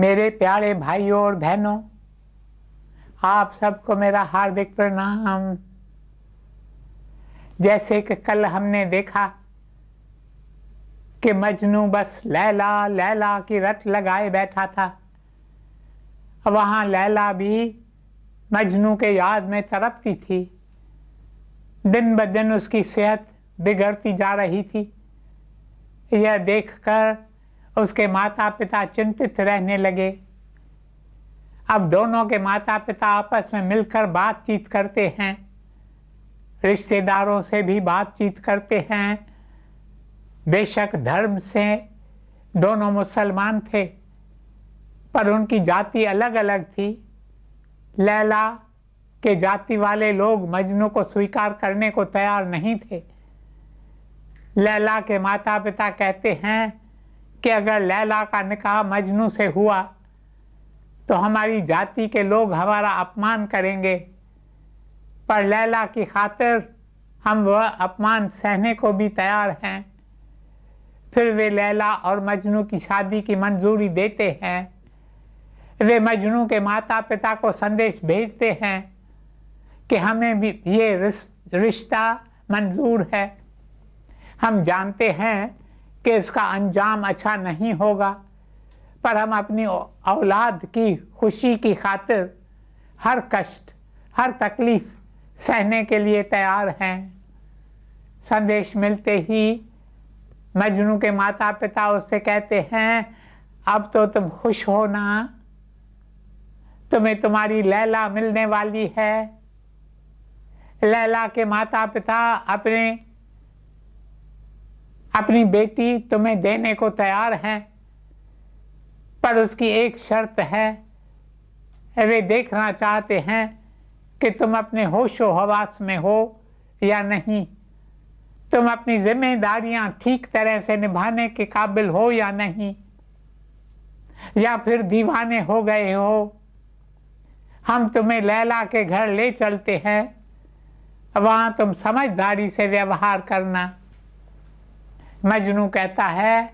मेरे प्यारे भाइयों और बहनों, आप सबको मेरा हार्दिक प्रणाम। जैसे कि कल हमने देखा कि मजनू बस लैला लैला की रट लगाए बैठा था। वहाँ लैला भी मजनू के याद में तड़पती थी। दिन ब दिन उसकी सेहत बिगड़ती जा रही थी। यह देखकर उसके माता पिता चिंतित रहने लगे। अब दोनों के माता पिता आपस में मिलकर बातचीत करते हैं, रिश्तेदारों से भी बातचीत करते हैं। बेशक धर्म से दोनों मुसलमान थे, पर उनकी जाति अलग अलग थी। लैला के जाति वाले लोग मजनू को स्वीकार करने को तैयार नहीं थे। लैला के माता पिता कहते हैं कि अगर लैला का निकाह मजनू से हुआ तो हमारी जाति के लोग हमारा अपमान करेंगे, पर लैला की खातिर हम वह अपमान सहने को भी तैयार हैं। फिर वे लैला और मजनू की शादी की मंजूरी देते हैं। वे मजनू के माता पिता को संदेश भेजते हैं कि हमें भी ये रिश्ता मंजूर है। हम जानते हैं कि इसका अंजाम अच्छा नहीं होगा, पर हम अपनी औलाद की खुशी की खातिर हर कष्ट, हर तकलीफ सहने के लिए तैयार हैं। संदेश मिलते ही मजनू के माता पिता उससे कहते हैं, अब तो तुम खुश हो ना, तुम्हें तुम्हारी लैला मिलने वाली है। लैला के माता पिता अपनी बेटी तुम्हें देने को तैयार हैं, पर उसकी एक शर्त है। वे देखना चाहते हैं कि तुम अपने होशो हवास में हो या नहीं, तुम अपनी जिम्मेदारियां ठीक तरह से निभाने के काबिल हो या नहीं, या फिर दीवाने हो गए हो। हम तुम्हें लैला के घर ले चलते हैं, वहाँ तुम समझदारी से व्यवहार करना। मजनू कहता है,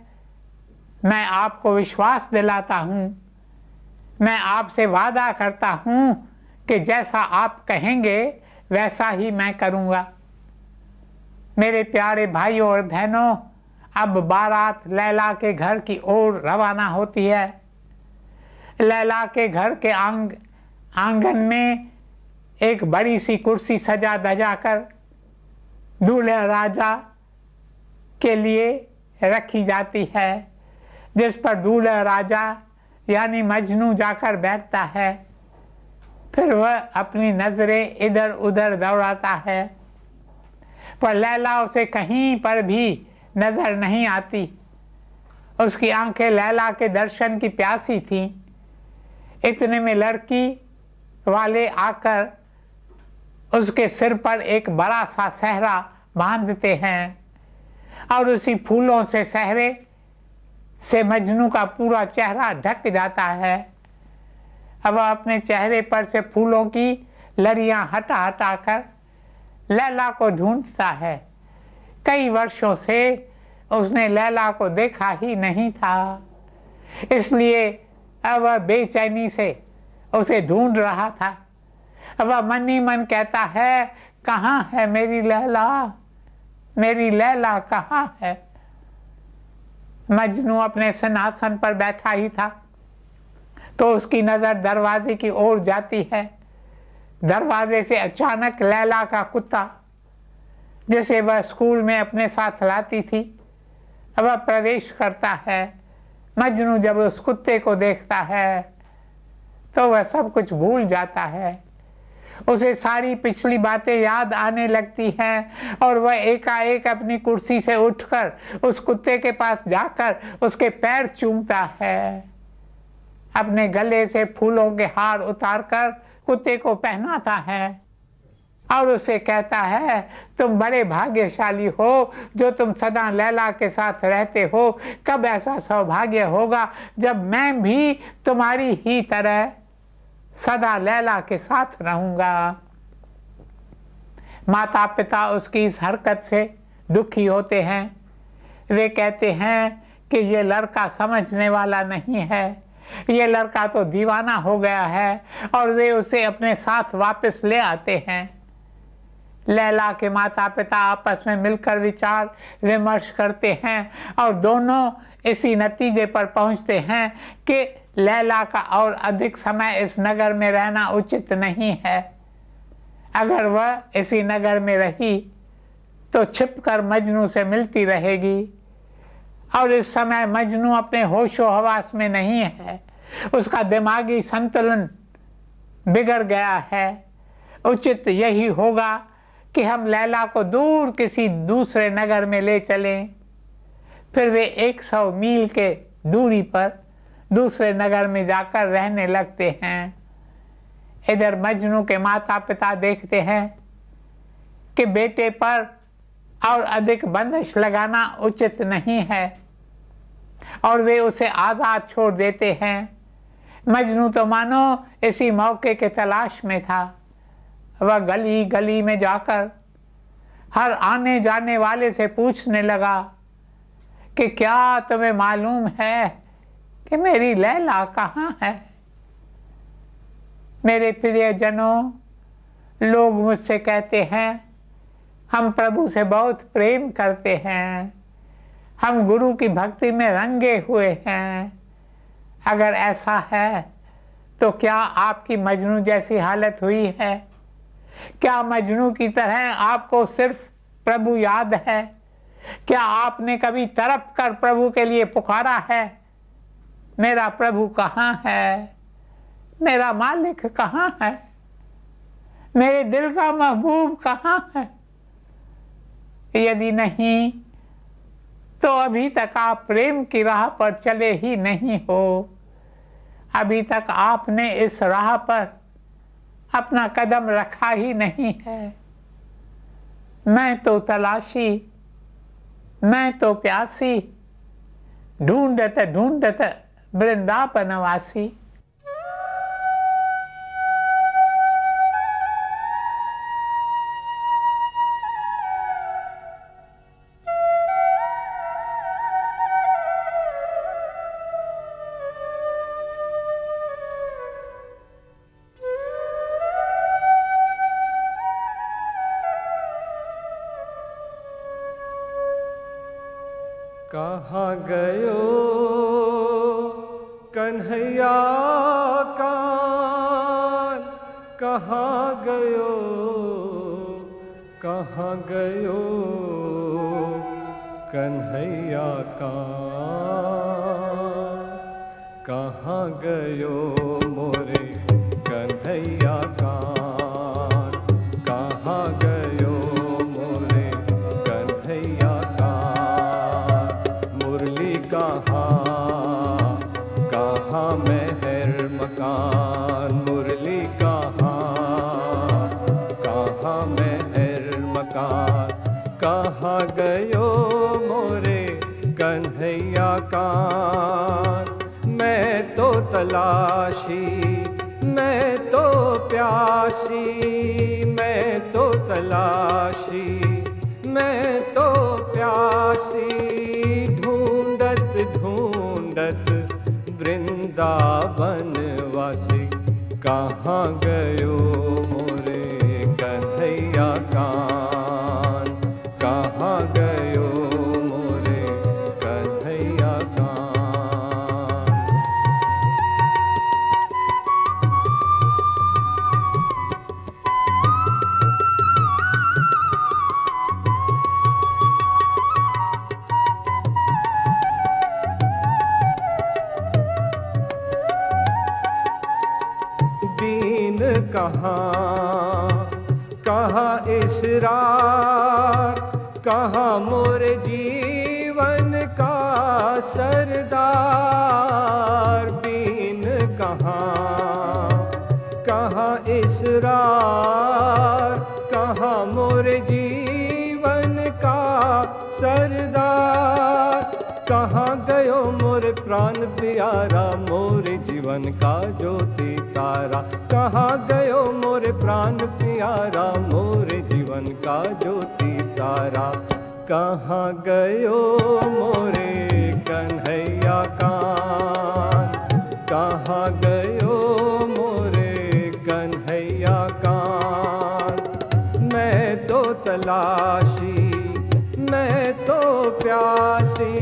मैं आपको विश्वास दिलाता हूँ, मैं आपसे वादा करता हूँ कि जैसा आप कहेंगे वैसा ही मैं करूँगा। मेरे प्यारे भाइयों और बहनों, अब बारात लैला के घर की ओर रवाना होती है। लैला के घर के आंगन में एक बड़ी सी कुर्सी सजा धजा कर दूल्हा राजा के लिए रखी जाती है, जिस पर दूल्हा राजा यानी मजनू जाकर बैठता है। फिर वह अपनी नज़रें इधर उधर दौड़ाता है, पर लैला उसे कहीं पर भी नज़र नहीं आती। उसकी आंखें लैला के दर्शन की प्यासी थीं। इतने में लड़की वाले आकर उसके सिर पर एक बड़ा सा सहरा बांधते हैं, और उसी फूलों से सहरे से मजनू का पूरा चेहरा ढक जाता है। अब वह अपने चेहरे पर से फूलों की लड़ियां हटा हटा कर लैला को ढूंढता है। कई वर्षों से उसने लैला को देखा ही नहीं था, इसलिए अब वह बेचैनी से उसे ढूंढ रहा था। अब वह मन ही मन कहता है, कहाँ है मेरी लैला, मेरी लैला कहाँ है। मजनू अपने सिंहासन पर बैठा ही था तो उसकी नज़र दरवाजे की ओर जाती है। दरवाजे से अचानक लैला का कुत्ता, जिसे वह स्कूल में अपने साथ लाती थी, वह प्रवेश करता है। मजनू जब उस कुत्ते को देखता है तो वह सब कुछ भूल जाता है। उसे सारी पिछली बातें याद आने लगती हैं और वह एकाएक अपनी कुर्सी से उठकर उस कुत्ते के पास जाकर उसके पैर चूमता है। अपने गले से फूलों के हार उतारकर कुत्ते को पहनाता है और उसे कहता है, तुम बड़े भाग्यशाली हो जो तुम सदा लैला के साथ रहते हो। कब ऐसा सौभाग्य होगा जब मैं भी तुम्हारी ही तरह सदा लैला के साथ रहूंगा। माता पिता उसकी इस हरकत से दुखी होते हैं। वे कहते हैं कि ये लड़का समझने वाला नहीं है, ये लड़का तो दीवाना हो गया है, और वे उसे अपने साथ वापस ले आते हैं। लैला के माता पिता आपस में मिलकर विचार विमर्श करते हैं और दोनों इसी नतीजे पर पहुंचते हैं कि लैला का और अधिक समय इस नगर में रहना उचित नहीं है। अगर वह इसी नगर में रही तो छिपकर मजनू से मिलती रहेगी, और इस समय मजनू अपने होशो हवास में नहीं है, उसका दिमागी संतुलन बिगड़ गया है। उचित यही होगा कि हम लैला को दूर किसी दूसरे नगर में ले चलें। फिर वे 100 मील के दूरी पर दूसरे नगर में जाकर रहने लगते हैं। इधर मजनू के माता पिता देखते हैं कि बेटे पर और अधिक बंदिश लगाना उचित नहीं है, और वे उसे आज़ाद छोड़ देते हैं। मजनू तो मानो इसी मौके के तलाश में था। वह गली गली में जाकर हर आने जाने वाले से पूछने लगा कि क्या तुम्हें मालूम है कि मेरी लैला कहाँ है। मेरे प्रियजनों, लोग मुझसे कहते हैं हम प्रभु से बहुत प्रेम करते हैं, हम गुरु की भक्ति में रंगे हुए हैं। अगर ऐसा है तो क्या आपकी मजनू जैसी हालत हुई है? क्या मजनू की तरह आपको सिर्फ प्रभु याद है? क्या आपने कभी तड़प कर प्रभु के लिए पुकारा है, मेरा प्रभु कहाँ है, मेरा मालिक कहाँ है, मेरे दिल का महबूब कहाँ है? यदि नहीं तो अभी तक आप प्रेम की राह पर चले ही नहीं हो। अभी तक आपने इस राह पर अपना कदम रखा ही नहीं है। मैं तो तलाशी, मैं तो प्यासी, ढूंढत ढूंढत वृंदावनवासी। कहाँ गयो कन्हैया कान, कहाँ गयो, कहाँ गयो कन्हैया कान, कहाँ गयो मोरे कन्हैया कान, कहाँ गयो मोरे कन्हैया कान, मुरली कहाँ, कहाँ मेहर मकान, मुरली कहाँ, कहाँ मेहर मकान, कहाँ गयो मोरे कन्हैया कान। मैं तो तलाशी, मैं तो प्यासी, मैं तो तलाशी, मैं तो प्यासी, ढूंढत ढूंढत वृंदावन वासी, कहाँ गयो मोरे कन्हैया कान, कहाँ गयो मोरे कन्हैया कान। दीन कहाँ, कहाँ इसरार, कहाँ मोर जीवन का सरदार। दीन कहाँ, कहाँ इसरार, कहाँ मोर जीवन का सरदार। कहाँ गयो मोर प्राण प्यारा, मोर जीवन का ज्योति तारा। कहाँ गयो मोर प्राण प्यारा, मोर जीवन का ज्योति तारा। कहाँ गयो मोरे कन्हैया कान, कहाँ गयो मोरे कन्हैया कान। मैं तो तलाशी, मैं तो प्यासी,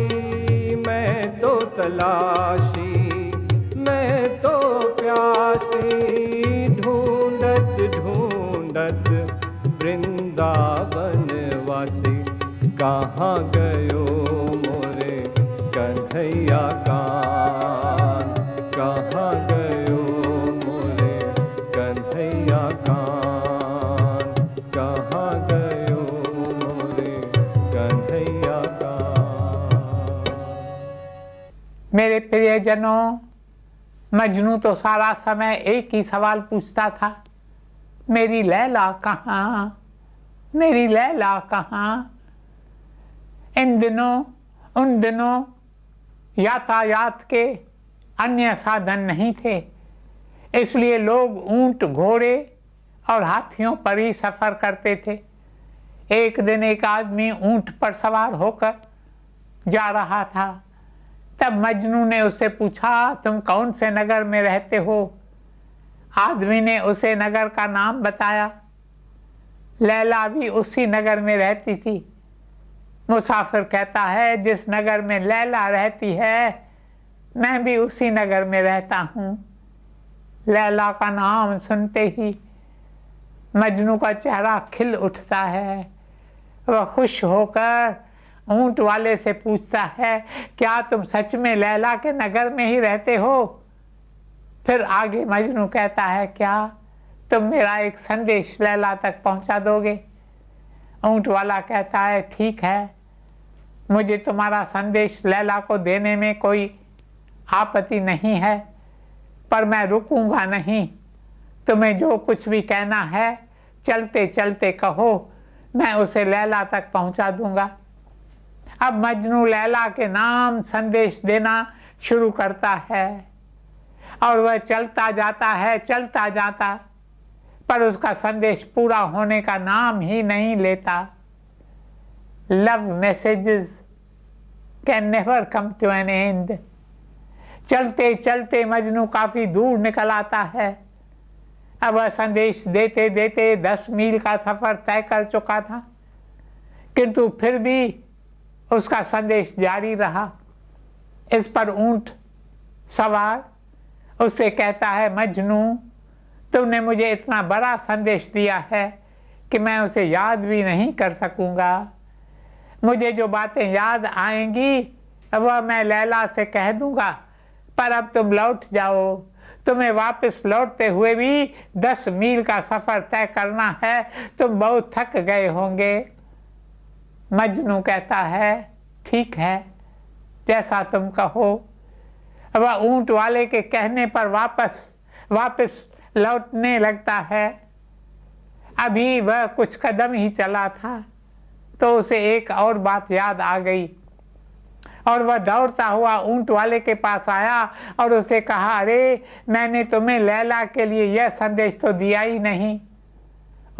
मैं तो तलाशी, मैं तो प्यासी, ढूंढत ढूंढत वृंदावन वासी। कहाँ गयो मोरे कन्हैया कान, कहाँ गयो मोरे कन्हैया कान, कहाँ गयो मोरे कन्हैया कान। मेरे प्रियजनों, मजनू तो सारा समय एक ही सवाल पूछता था, मेरी लैला कहाँ, मेरी लैला कहाँ। इन दिनों उन दिनों यातायात के अन्य साधन नहीं थे, इसलिए लोग ऊंट, घोड़े और हाथियों पर ही सफ़र करते थे। एक दिन एक आदमी ऊंट पर सवार होकर जा रहा था। तब मजनू ने उससे पूछा, तुम कौन से नगर में रहते हो? आदमी ने उसे नगर का नाम बताया। लैला भी उसी नगर में रहती थी। मुसाफिर कहता है, जिस नगर में लैला रहती है मैं भी उसी नगर में रहता हूँ। लैला का नाम सुनते ही मजनू का चेहरा खिल उठता है। वह खुश होकर ऊंट वाले से पूछता है, क्या तुम सच में लैला के नगर में ही रहते हो? फिर आगे मजनू कहता है, क्या तुम मेरा एक संदेश लैला तक पहुंचा दोगे? ऊंट वाला कहता है, ठीक है, मुझे तुम्हारा संदेश लैला को देने में कोई आपत्ति नहीं है, पर मैं रुकूंगा नहीं। तुम्हें जो कुछ भी कहना है चलते चलते कहो, मैं उसे लैला तक पहुंचा दूंगा। अब मजनू लैला के नाम संदेश देना शुरू करता है और वह चलता जाता है, चलता जाता, पर उसका संदेश पूरा होने का नाम ही नहीं लेता। Love messages can never come to an end. चलते चलते मजनू काफी दूर निकल आता है। अब वह संदेश देते देते 10 मील का सफर तय कर चुका था, किंतु फिर भी उसका संदेश जारी रहा। इस पर ऊंट सवार उससे कहता है, मजनू, तुमने मुझे इतना बड़ा संदेश दिया है कि मैं उसे याद भी नहीं कर सकूंगा। मुझे जो बातें याद आएंगी वह मैं लैला से कह दूंगा, पर अब तुम लौट जाओ। तुम्हें वापस लौटते हुए भी 10 मील का सफर तय करना है, तुम बहुत थक गए होंगे। मजनू कहता है, ठीक है, जैसा तुम कहो। वह ऊंट वाले के कहने पर वापस लौटने लगता है। अभी वह कुछ कदम ही चला था तो उसे एक और बात याद आ गई और वह दौड़ता हुआ ऊंट वाले के पास आया और उसे कहा, अरे, मैंने तुम्हें लैला के लिए यह संदेश तो दिया ही नहीं।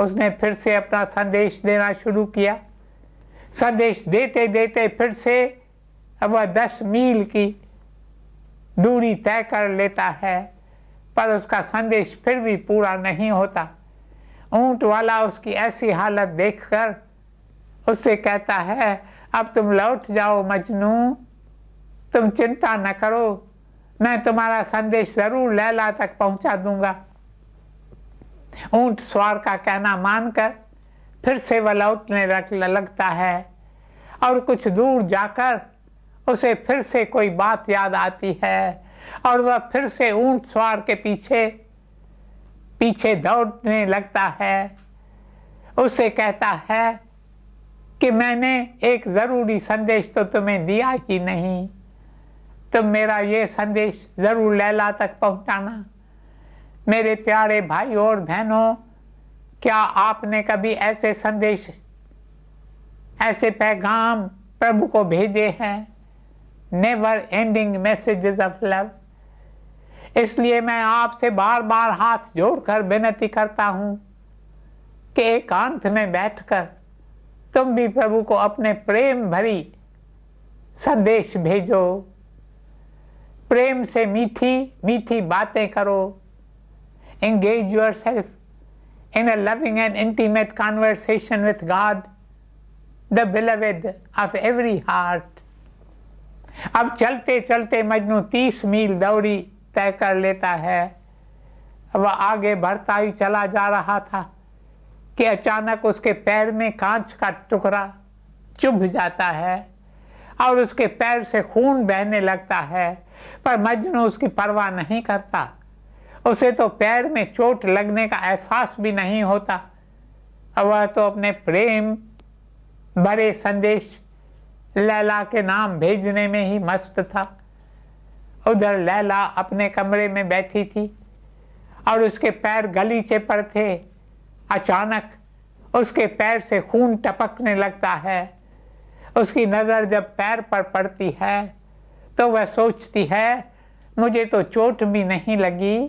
उसने फिर से अपना संदेश देना शुरू किया। संदेश देते देते फिर से वह 10 मील की दूरी तय कर लेता है, पर उसका संदेश फिर भी पूरा नहीं होता। ऊंट वाला उसकी ऐसी हालत देखकर उससे कहता है, अब तुम लौट जाओ मजनू, तुम चिंता न करो, मैं तुम्हारा संदेश जरूर लैला तक पहुंचा दूंगा। ऊंट सवार का कहना मानकर फिर से वह लौटने लगता है और कुछ दूर जाकर उसे फिर से कोई बात याद आती है और वह फिर से ऊंट सवार के पीछे पीछे दौड़ने लगता है। उसे कहता है कि मैंने एक ज़रूरी संदेश तो तुम्हें दिया ही नहीं, तुम मेरा ये संदेश ज़रूर लैला तक पहुंचाना। मेरे प्यारे भाइयों और बहनों, क्या आपने कभी ऐसे संदेश, ऐसे पैगाम प्रभु को भेजे हैं? Never ending messages of love. इसलिए मैं आपसे बार बार हाथ जोड़कर विनती करता हूं कि एकांत में बैठकर तुम भी प्रभु को अपने प्रेम भरी संदेश भेजो। प्रेम से मीठी मीठी बातें करो। Engage yourself in a loving and intimate conversation with God, the beloved of every heart. अब चलते चलते मजनू 30 मील दौड़ी तय कर लेता है। वह आगे बढ़ता ही चला जा रहा था कि अचानक उसके पैर में कांच का टुकड़ा चुभ जाता है और उसके पैर से खून बहने लगता है, पर मजनू उसकी परवाह नहीं करता। उसे तो पैर में चोट लगने का एहसास भी नहीं होता। वह तो अपने प्रेम भरे संदेश लैला के नाम भेजने में ही मस्त था। उधर लैला अपने कमरे में बैठी थी और उसके पैर गलीचे पर थे। अचानक उसके पैर से खून टपकने लगता है। उसकी नज़र जब पैर पर पड़ती है तो वह सोचती है, मुझे तो चोट भी नहीं लगी,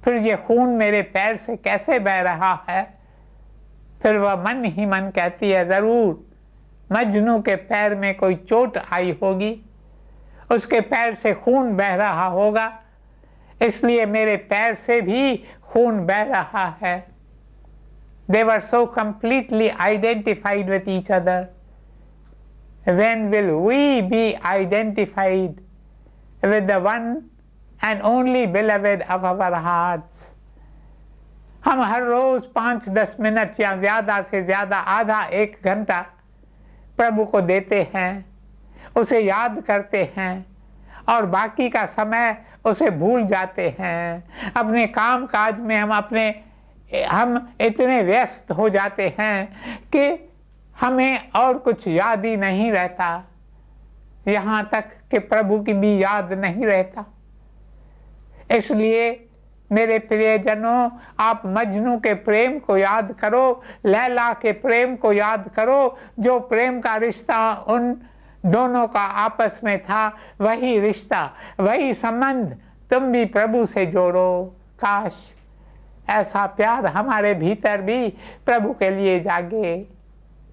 फिर ये खून मेरे पैर से कैसे बह रहा है। फिर वह मन ही मन कहती है, ज़रूर मजनू के पैर में कोई चोट आई होगी, उसके पैर से खून बह रहा होगा, इसलिए मेरे पैर से भी खून बह रहा है। They were so completely identified with each other. When will we be identified with the one and only beloved of our hearts? हम हर रोज 5-10 मिनट या ज़्यादा से ज़्यादा आधा 1 घंटा प्रभु को देते हैं, उसे याद करते हैं और बाकी का समय उसे भूल जाते हैं। अपने काम काज में हम इतने व्यस्त हो जाते हैं कि हमें और कुछ याद ही नहीं रहता, यहाँ तक कि प्रभु की भी याद नहीं रहता। इसलिए मेरे प्रियजनों, आप मजनू के प्रेम को याद करो, लैला के प्रेम को याद करो। जो प्रेम का रिश्ता उन दोनों का आपस में था, वही रिश्ता, वही संबंध तुम भी प्रभु से जोड़ो। काश ऐसा प्यार हमारे भीतर भी प्रभु के लिए जागे।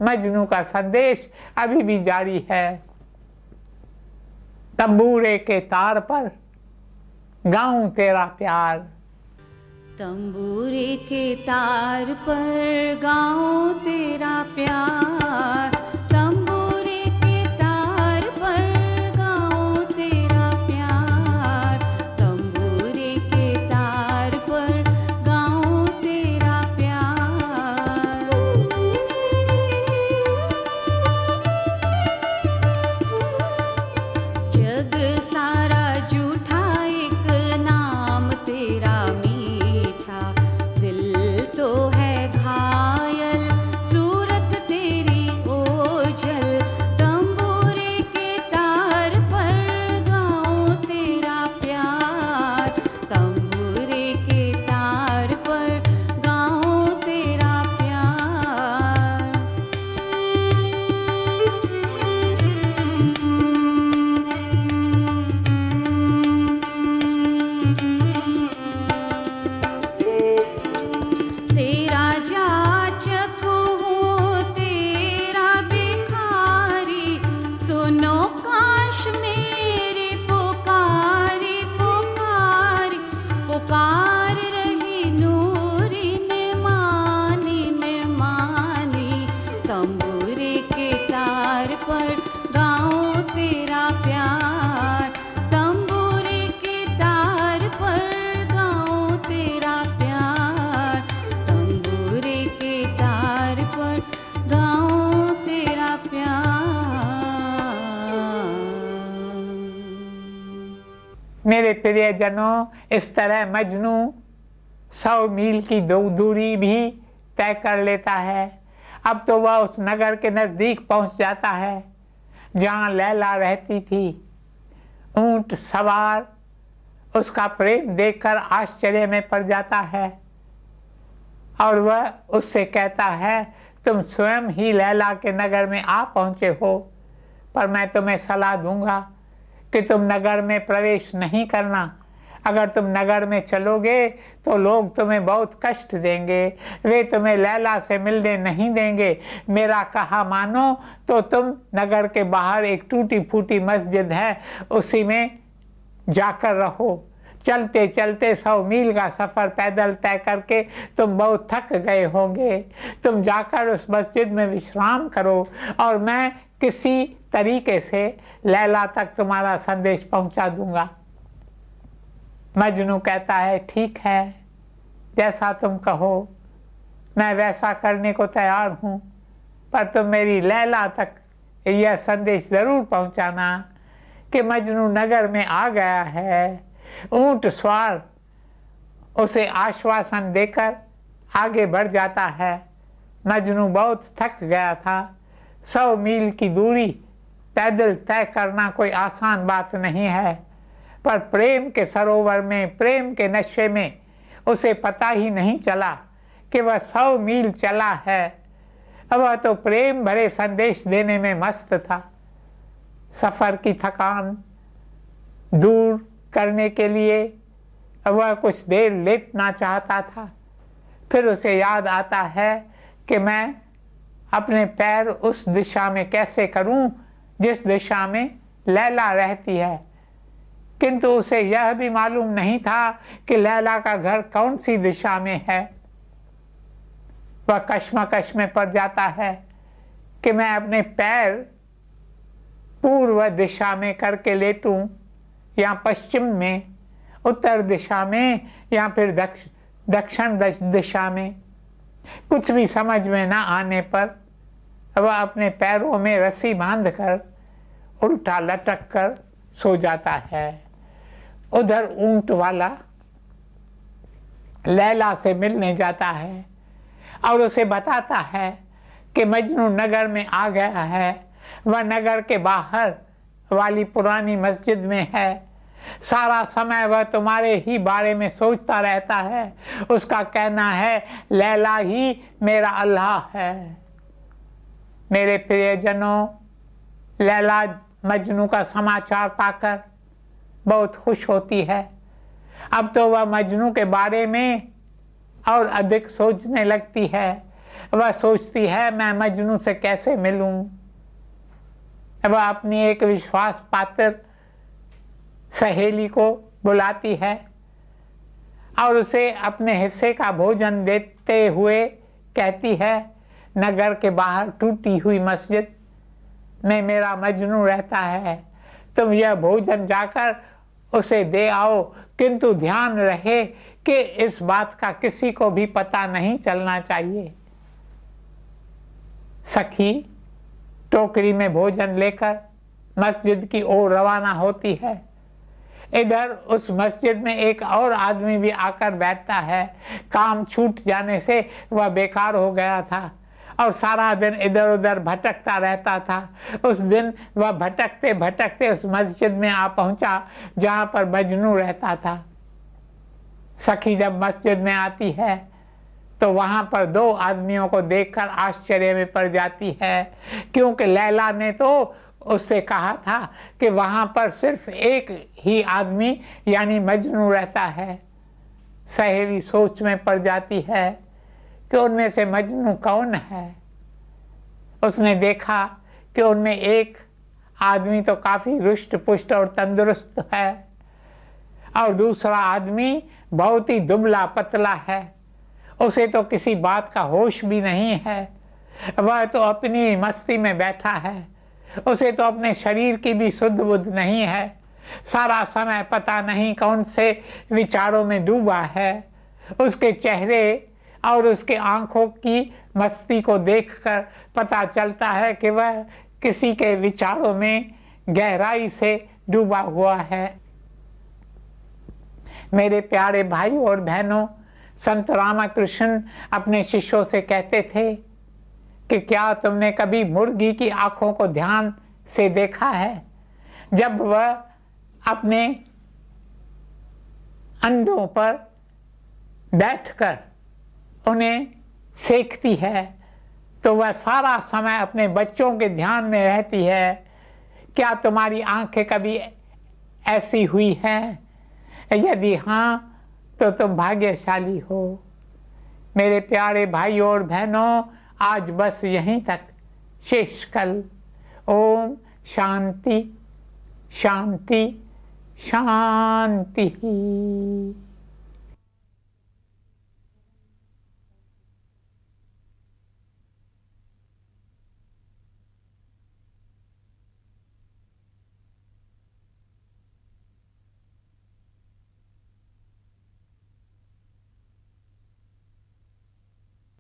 मजनू का संदेश अभी भी जारी है। तंबूरे के तार पर गाऊं तेरा प्यार। तंबूरे के तार पर गाऊं तेरा प्यार, तंबूरे के तार पर गाऊं तेरा प्यार, तंबूरे के तार पर गाऊं तेरा प्यार। जग सारा झूठा एक नाम तेरा मीठा, दिल तो है घायल सूरत तेरी ओझल। तंबूरे के तार पर गाऊं तेरा प्यार, तंबूरे के तार पर गाऊं तेरा प्यार। तेरा जाचक हूँ तेरा भिखारी, सुनो काश मेरी पुकारी पुकारी, पुकार रही नूरी ने मानी। तंबूरे के तार पर गाऊं तेरा प्यार, तंबूरे के तार पर गाऊं तेरा प्यार, तंबूरे के तार पर गाऊं तेरा प्यार। मेरे प्रियजनों, इस तरह मजनू 100 मील की दूरी भी तय कर लेता है। अब तो वह उस नगर के नज़दीक पहुंच जाता है जहां लैला रहती थी। ऊंट सवार उसका प्रेम देखकर आश्चर्य में पड़ जाता है और वह उससे कहता है, तुम स्वयं ही लैला के नगर में आ पहुँचे हो, पर मैं तुम्हें सलाह दूंगा कि तुम नगर में प्रवेश नहीं करना। अगर तुम नगर में चलोगे तो लोग तुम्हें बहुत कष्ट देंगे, वे तुम्हें लैला से मिलने नहीं देंगे। मेरा कहा मानो तो तुम नगर के बाहर एक टूटी फूटी मस्जिद है, उसी में जाकर रहो। चलते चलते 100 मील का सफ़र पैदल तय करके तुम बहुत थक गए होंगे। तुम जाकर उस मस्जिद में विश्राम करो और मैं किसी तरीके से लैला तक तुम्हारा संदेश पहुंचा दूंगा। मजनू कहता है, ठीक है, जैसा तुम कहो, मैं वैसा करने को तैयार हूँ, पर तुम मेरी लैला तक यह संदेश ज़रूर पहुँचाना कि मजनू नगर में आ गया है। ऊंट सवार उसे आश्वासन देकर आगे बढ़ जाता है। मजनू बहुत थक गया था। 100 मील की दूरी पैदल तय करना कोई आसान बात नहीं है, पर प्रेम के सरोवर में, प्रेम के नशे में उसे पता ही नहीं चला कि वह 100 मील चला है। वह तो प्रेम भरे संदेश देने में मस्त था। सफ़र की थकान दूर करने के लिए वह कुछ देर लेटना चाहता था। फिर उसे याद आता है कि मैं अपने पैर उस दिशा में कैसे करूं जिस दिशा में लैला रहती है। किंतु उसे यह भी मालूम नहीं था कि लैला का घर कौन सी दिशा में है। वह कश्मकश में पड़ जाता है कि मैं अपने पैर पूर्व दिशा में करके लेटूं या पश्चिम में, उत्तर दिशा में या फिर दक्षिण दिशा में। कुछ भी समझ में न आने पर वह अपने पैरों में रस्सी बांधकर उल्टा लटक कर सो जाता है। उधर ऊंट वाला लैला से मिलने जाता है और उसे बताता है कि मजनू नगर में आ गया है। वह नगर के बाहर वाली पुरानी मस्जिद में है। सारा समय वह तुम्हारे ही बारे में सोचता रहता है। उसका कहना है, लैला ही मेरा अल्लाह है। मेरे प्रियजनों, लैला मजनू का समाचार पाकर बहुत खुश होती है। अब तो वह मजनू के बारे में और अधिक सोचने लगती है। वह सोचती है, मैं मजनू से कैसे मिलूं। वह अपनी एक विश्वास पात्र सहेली को बुलाती है और उसे अपने हिस्से का भोजन देते हुए कहती है, नगर के बाहर टूटी हुई मस्जिद में मेरा मजनू रहता है। तुम यह भोजन जाकर उसे दे आओ, किंतु ध्यान रहे कि इस बात का किसी को भी पता नहीं चलना चाहिए। सखी टोकरी में भोजन लेकर मस्जिद की ओर रवाना होती है। इधर उस मस्जिद में एक और आदमी भी आकर बैठता है। काम छूट जाने से वह बेकार हो गया था और सारा दिन इधर उधर भटकता रहता था। उस दिन वह भटकते भटकते उस मस्जिद में आ पहुंचा जहां पर मजनू रहता था। सखी जब मस्जिद में आती है तो वहां पर 2 आदमियों को देखकर आश्चर्य में पड़ जाती है, क्योंकि लैला ने तो उससे कहा था कि वहां पर सिर्फ एक ही आदमी यानी मजनू रहता है। सहेली सोच में पड़ जाती है कि उनमें से मजनू कौन है। उसने देखा कि उनमें एक आदमी तो काफ़ी रुष्ट पुष्ट और तंदुरुस्त है और दूसरा आदमी बहुत ही दुबला पतला है। उसे तो किसी बात का होश भी नहीं है। वह तो अपनी मस्ती में बैठा है। उसे तो अपने शरीर की भी सुध बुध नहीं है। सारा समय पता नहीं कौन से विचारों में डूबा है। उसके चेहरे और उसके आंखों की मस्ती को देखकर पता चलता है कि वह किसी के विचारों में गहराई से डूबा हुआ है। मेरे प्यारे भाई और बहनों, संत रामकृष्ण अपने शिष्यों से कहते थे कि क्या तुमने कभी मुर्गी की आंखों को ध्यान से देखा है? जब वह अपने अंडों पर बैठकर उन्हें सेकती है तो वह सारा समय अपने बच्चों के ध्यान में रहती है। क्या तुम्हारी आंखें कभी ऐसी हुई हैं? यदि हाँ तो तुम भाग्यशाली हो। मेरे प्यारे भाइयों और बहनों, आज बस यहीं तक। शेष कल। ओम शांति शांति शांति।